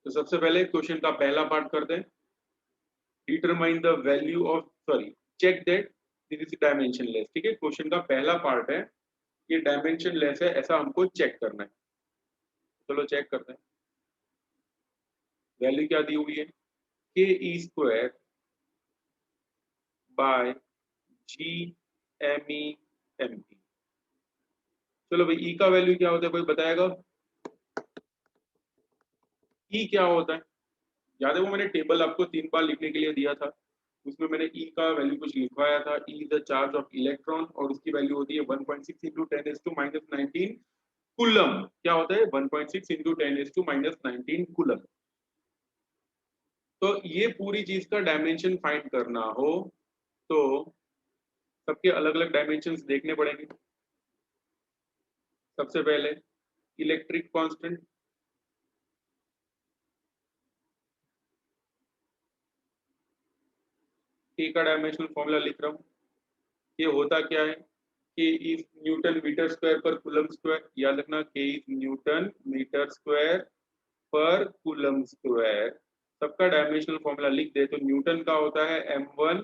तो सबसे पहले क्वेश्चन का पहला पार्ट करते हैं, determine the value of, sorry, check that this is dimensionless. ठीक है, क्वेश्चन का पहला पार्ट है, ये डायमेंशनलेस है, ऐसा हमको चेक करना है। चलो चेक करते हैं। वैल्यू क्या दी हुई है, k e square by g m e m e. चलो भाई, ई का वैल्यू क्या होता है, कोई बताएगा? ई क्या होता है? याद है वो मैंने टेबल आपको 3 बार लिखने के लिए दिया था, उसमें मैंने ई का वैल्यू कुछ लिखवाया था, ई द चार्ज ऑफ इलेक्ट्रॉन, और उसकी वैल्यू होती है 1.6 इंटू 10⁻⁻19 कूलम। क्या होता है 1.6 इंटू 10⁻⁻19 कूलम। तो ये पूरी चीज का डायमेंशन फाइंड करना हो तो सबके अलग अलग डायमेंशंस देखने पड़ेंगे। सबसे पहले इलेक्ट्रिक कांस्टेंट, के का डायमेंशनल फॉर्मूला लिख रहा हूँ। ये होता क्या है, के इज न्यूटन मीटर स्क्वायर पर कूलम स्क्वायर। याद रखना, के इज न्यूटन मीटर स्क्वायर पर कूलम स्क्वायर। सबका डायमेंशनल फॉर्मूला लिख दे तो न्यूटन का होता है m1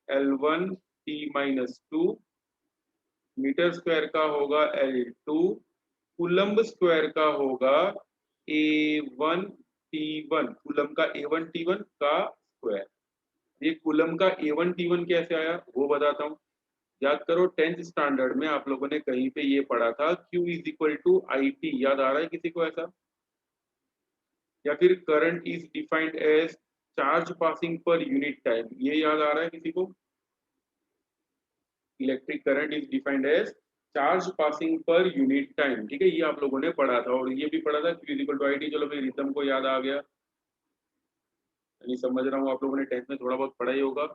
L1 T-2, metre square का होगा L2, कूलम्ब स्क्वायर का होगा A1 T1, कूलम का A1 T1 का स्क्वायर। ये कूलम का A1 T1 कैसे आया वो बताता हूँ। याद करो, 10th स्टैंडर्ड में आप लोगों ने कहीं पे ये पढ़ा था, Q is equal to IT। याद आ रहा है किसी को ऐसा? या फिर current is defined as charge passing per unit time, ये याद आ रहा है किसी को? Electric current is defined as charge passing per unit time. ठीक है, ये आप लोगों ने पढ़ा था, और ये भी पढ़ा था Q is equal to IT। चलो भाई, रिदम को याद आ गया, यानी समझ रहा हूँ आप लोगों ने 10th में थोड़ा बहुत पढ़ा ही होगा।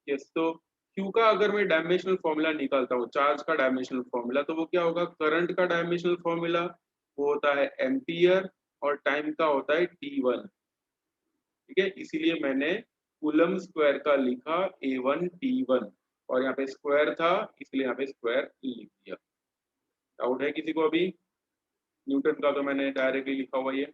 यस, तो Q का अगर मैं डायमेंशनल फॉर्मूला निकालता हूँ, चार्ज का डायमेंशनल फॉर्मूला, तो वो क्या होगा? करंट का डायमेंशनल फॉर्मूला वो होता है एम्पियर, और टाइम का होता है T1। ठीक है, इसीलिए मैंने कूलम स्क्वायर का लिखा A1 T1, और यहाँ पे स्क्वायर था इसलिए यहाँ पे स्क्वायर लिख दिया। डाउट है किसी को अभी? न्यूटन का तो मैंने डायरेक्टली लिखा हुआ ये।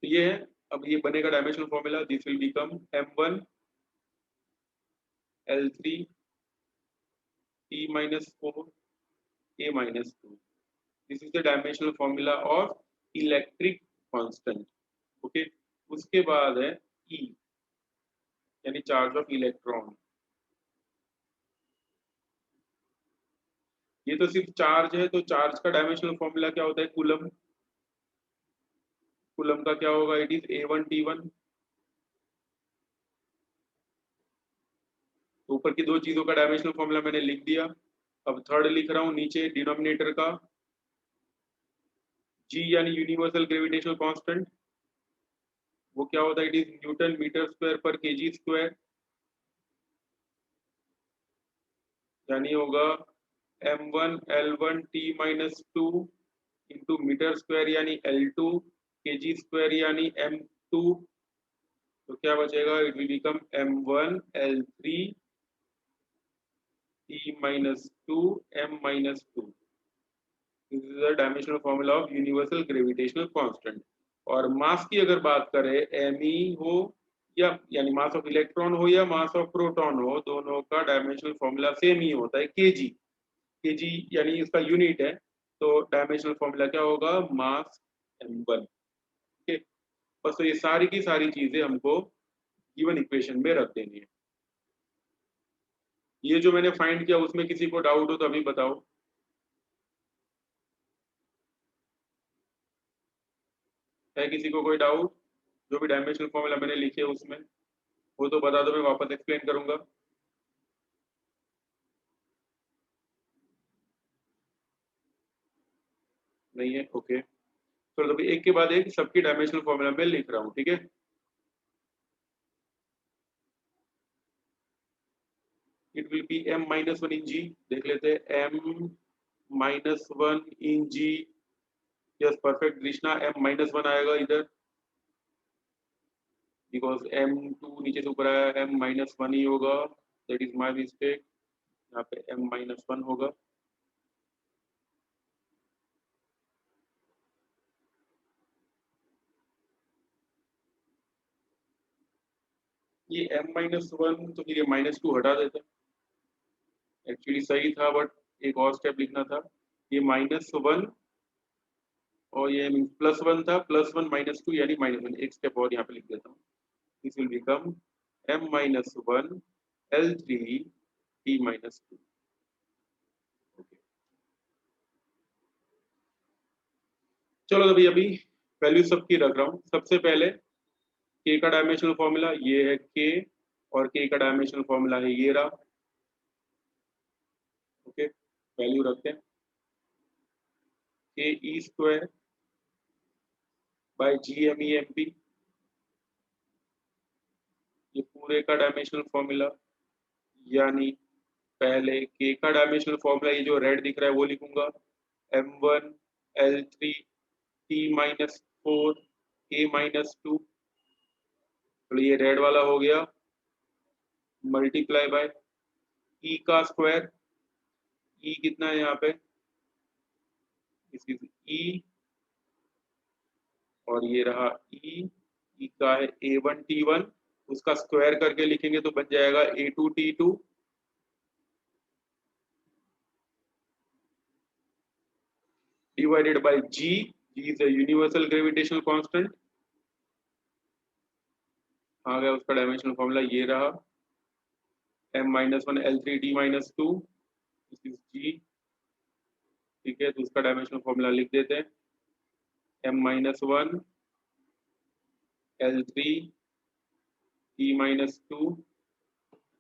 तो ये है, अब ये बनेगा dimensional formula, this will become m1L3T-4A-2। This is the dimensional formula of electric constant. Okay, उसके बाद है E, यानी चार्ज ऑफ इलेक्ट्रॉन। ये तो सिर्फ चार्ज है, तो चार्ज का डायमेंशनल फॉर्मूला क्या होता है? कूलम। कूलम का क्या होगा? It is A1 T1। तो ऊपर की दो चीजों का डायमेंशनल फॉर्मूला मैंने लिख दिया। अब थर्ड लिख रहा हूँ नीचे डिनोमिनेटर का, G यानी यूनिवर्सल ग्रेविटेशनल कांस्टेंट। वो क्या होता है? It is newton metre square per kg square, यानी होगा m1L1T-2 इंटू मीटर स्क्वायर यानी L2, केजी स्क्वायर यानी m2। तो क्या बचेगा? It will become m1L3T-2 this is the dimensional formula of universal gravitational constant. और मास की अगर बात करें, me हो या यानी मास ऑफ इलेक्ट्रॉन हो या मास ऑफ प्रोटॉन हो, दोनों का डायमेंशनल फॉर्मूला सेम ही होता है, केजी। केजी यानी इसका यूनिट है, तो डायमेंशनल फॉर्मूला क्या होगा? मास m1। ठीक है, बस तो ये सारी की सारी चीजें हमको गिवन इक्वेशन में रख देनी है। ये जो मैंने फाइंड किया उसमें किसी को डाउट हो तो अभी बताओ। है किसी को कोई डाउट? जो भी डायमेंशनल फॉर्मूला मैंने लिखे उसमें वो तो बता दो, मैं वापस एक्सप्लेन करूंगा। नहीं है? ओके, चलो अभी एक के बाद एक सबकी डायमेंशनल फॉर्मूला में लिख रहा हूँ। ठीक है, इट विल बी m-1 इन जी। देख लेते हैं, m-1 इन जी। यस, परफेक्ट कृष्णा, m-1 आएगा इधर, बिकॉज m2 नीचे से ऊपर आया, m-1 ही होगा। दैट इज माय मिस्टेक, यहाँ पे m-1 होगा। ये m-1 तो फिर ये -2 हटा देते हैं, एक्चुअली सही था बट एक और स्टेप लिखना था, ये -1 और ये +1 था, +1 -2 यानी -1, एक स्टेप और यहाँ पे लिख देता हूँ, this will become m-1 L3 t-2। चलो अभी अभी वैल्यू सबकी रख रहा हूँ। सबसे पहले k का डायमेंशनल फॉर्मूला ये है k, और k का डायमेंशनल फॉर्मूला है ये रहा। ओके, वैल्यू रखते हैं, ke² बाय GMEMP, ये पूरे का डायमेंशनल फॉर्मूला, यानी पहले k का डायमेंशनल फॉर्मूला ये जो रेड दिख रहा है वो लिखूंगा, m1 L3 t-4 k-2, तो ये रेड वाला हो गया, मल्टीप्लाई बाय e का स्क्वायर, e कितना है यहाँ पे, e, और ये रहा e का है a1 t1, उसका स्क्वायर करके लिखेंगे तो बन जाएगा a2 t2 divided by g is a universal gravitational constant, आ गया उसका डायमेंशनल फॉर्मूला ये रहा, m-1 L3 t-2 this is g, ठीक है, तो उसका डायमेंशनल फॉर्मूला लिख देते हैं, m-1 L3 t-2,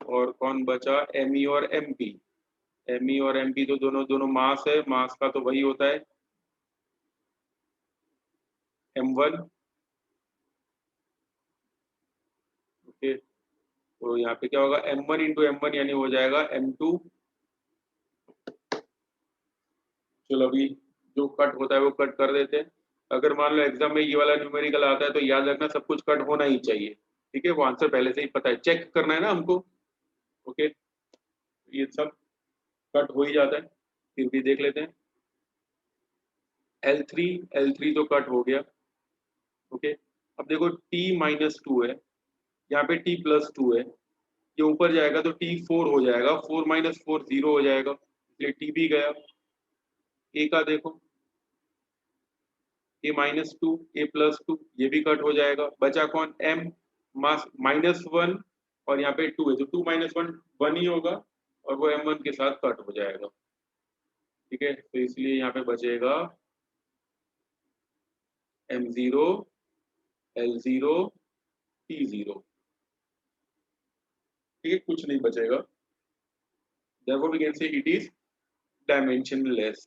और कौन बचा, me और mp, me और mp तो दोनों दोनों मास है, मास का तो वही होता है m1। ओके, तो यहाँ पे क्या होगा, m1 इंटू m1 यानी हो जाएगा m2। चलो अभी जो कट होता है वो कट कर देते हैं। अगर मान लो एग्जाम में ये वाला न्यूमेरिकल आता है तो याद रखना सब कुछ कट होना ही चाहिए, ठीक है, वो आंसर पहले से ही पता है, चेक करना है ना हमको। ओके, ये सब कट हो ही जाता है, फिर भी देख लेते हैं। L3 तो कट हो गया। ओके, अब देखो t-2 है, यहाँ पे t+2 है, ये ऊपर जाएगा तो t4 हो जाएगा, 4 - 4 0 हो जाएगा, इसलिए t भी गया। a का देखो, a-2 a+2 ये भी कट हो जाएगा, बचा कौन, m -1, और यहाँ पे 2 है तो 2 - 1 1 ही होगा, और वो m1 के साथ कट हो जाएगा, ठीक है, तो इसलिए यहाँ पे बचेगा m0 L0 t0, ठीक है, कुछ नहीं बचेगा, therefore we can say it is dimensionless।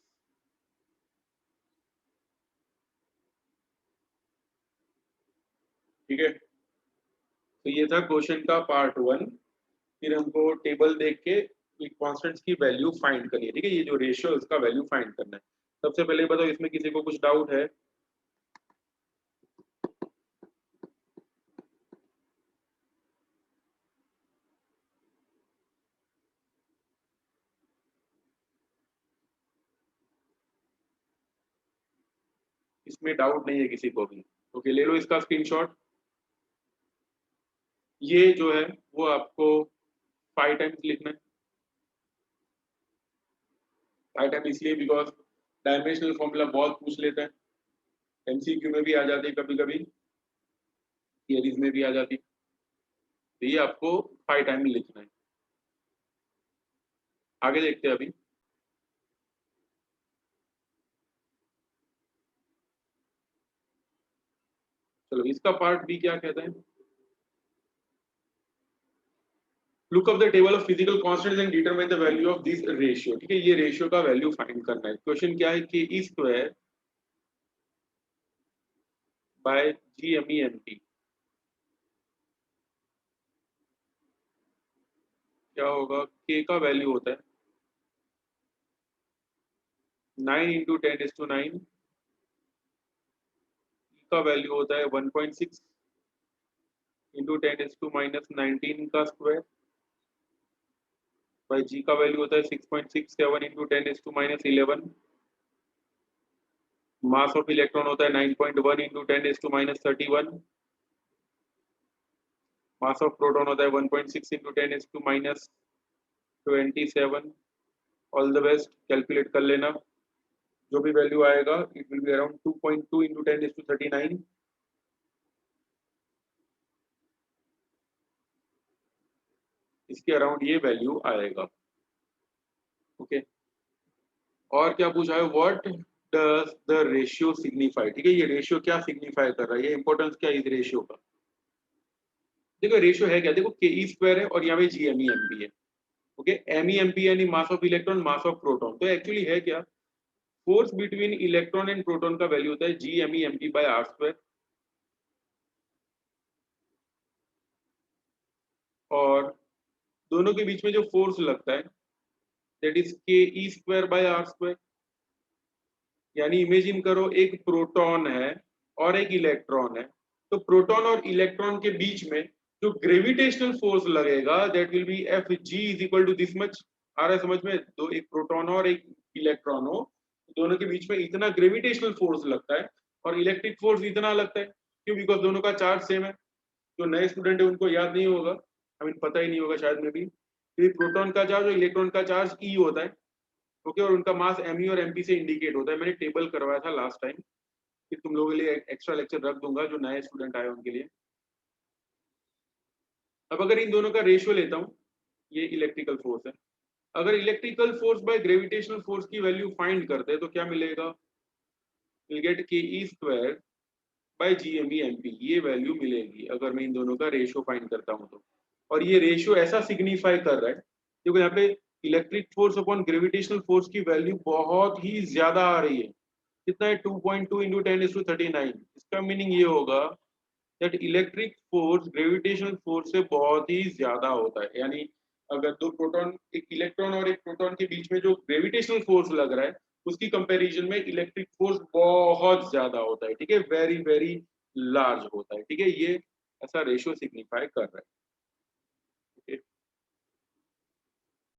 ठीक है, तो ये था क्वेश्चन का पार्ट 1। फिर हमको टेबल देख के कॉन्स्टेंट्स की वैल्यू फाइंड करनी है, ठीक है, ये जो रेशियो है उसका वैल्यू फाइंड करना है। सबसे पहले बताओ इसमें किसी को कुछ डाउट है? इसमें डाउट नहीं है किसी को भी? ओके, ले लो इसका स्क्रीनशॉट। ये जो है वो आपको 5 टाइम्स लिखना है, 5 टाइम इसलिए बिकॉज डायमेंशनल फॉर्मूला बहुत पूछ लेते हैं, एमसीक्यू में भी आ जाती है, कभी कभी थियरीज में भी आ जाती है, तो ये आपको 5 टाइम लिखना है। आगे देखते हैं अभी। चलो इसका पार्ट बी क्या कहता है, look up the table of physical constants and determine the value of this ratio, ठीक है, ये रेशियो का वैल्यू फाइंड करना है। क्वेश्चन क्या है कि ई स्क्वायर बाय GMEMP क्या होगा, k का वैल्यू होता है 9 × 10⁹, e का वैल्यू होता है 1.6 × 10⁻19 का स्क्वायर, बाई g का वैल्यू होता है 6.67 × 10⁻11, मास ऑफ इलेक्ट्रॉन होता है 9.1 × 10⁻31, मास ऑफ प्रोटॉन होता है 1.6 into 10⁻⁻27। All the best, calculate कर लेना, जो भी वैल्यू आएगा it will be around 2.2 into 10⁻39। इसके अराउंड ये वैल्यू आएगा। ओके, और क्या पूछा है, what does the ratio signify. ठीक है, ये रेशियो क्या सिग्निफाई कर रहा है, ये इंपॉर्टेंस क्या है इस रेशियो का। देखो रेशियो है क्या, देखो के ई स्क्वायर है और यहाँ पे g m e m p है। Okay, m e m p यानी mass of electron, mass of proton. तो एक्चुअली है क्या, force between electron and proton का वैल्यू होता है g m e m p by r square, और दोनों के बीच में जो फोर्स लगता है दैट इज के e square bye r square. यानी इमेजिन करो एक प्रोटॉन है और एक इलेक्ट्रॉन है, तो प्रोटॉन और इलेक्ट्रॉन के बीच में जो ग्रेविटेशनल फोर्स लगेगा that will be f g is equal to this much. आ रहा है समझ में, दो, एक प्रोटॉन और एक इलेक्ट्रॉन हो, दोनों के बीच में इतना ग्रेविटेशनल फोर्स लगता है और इलेक्ट्रिक फोर्स इतना लगता है। क्यों, बिकॉज दोनों का चार्ज सेम है। जो नए स्टूडेंट है उनको याद नहीं होगा, आई मीन पता ही नहीं होगा शायद में भी, प्रोटॉन का चार्ज और इलेक्ट्रॉन का चार्ज ई होता है। ओके, और उनका मास एमई और एमपी से इंडिकेट होता है। मैंने टेबल करवाया था लास्ट टाइम, फिर तुम लोगों के लिए एक्स्ट्रा लेक्चर रख दूंगा जो नए स्टूडेंट आए उनके लिए। अब अगर इन दोनों का रेशियो लेता हूँ, ये इलेक्ट्रिकल फोर्स है, अगर electrical force by gravitational force की वैल्यू फाइंड करते हैं तो क्या मिलेगा, will get k e square by g m e m p, ये वैल्यू मिलेगी अगर मैं इन दोनों का रेशियो फाइंड करता हूँ तो। और ये रेशियो ऐसा सिग्निफाई कर रहा है क्योंकि यहाँ पे electric force upon gravitational force की वैल्यू बहुत ही ज्यादा आ रही है। कितना है, 2.2 इंटू 10⁻39। इसका मीनिंग ये होगा that electric force gravitational force से बहुत ही ज्यादा होता है। यानी अगर दो प्रोटॉन, एक इलेक्ट्रॉन और एक प्रोटॉन के बीच में जो ग्रेविटेशनल फोर्स लग रहा है उसकी कंपैरिजन में इलेक्ट्रिक फोर्स बहुत ज्यादा होता है। ठीक है, वेरी वेरी लार्ज होता है। ठीक है, ये ऐसा रेशियो सिग्निफाई कर रहा है।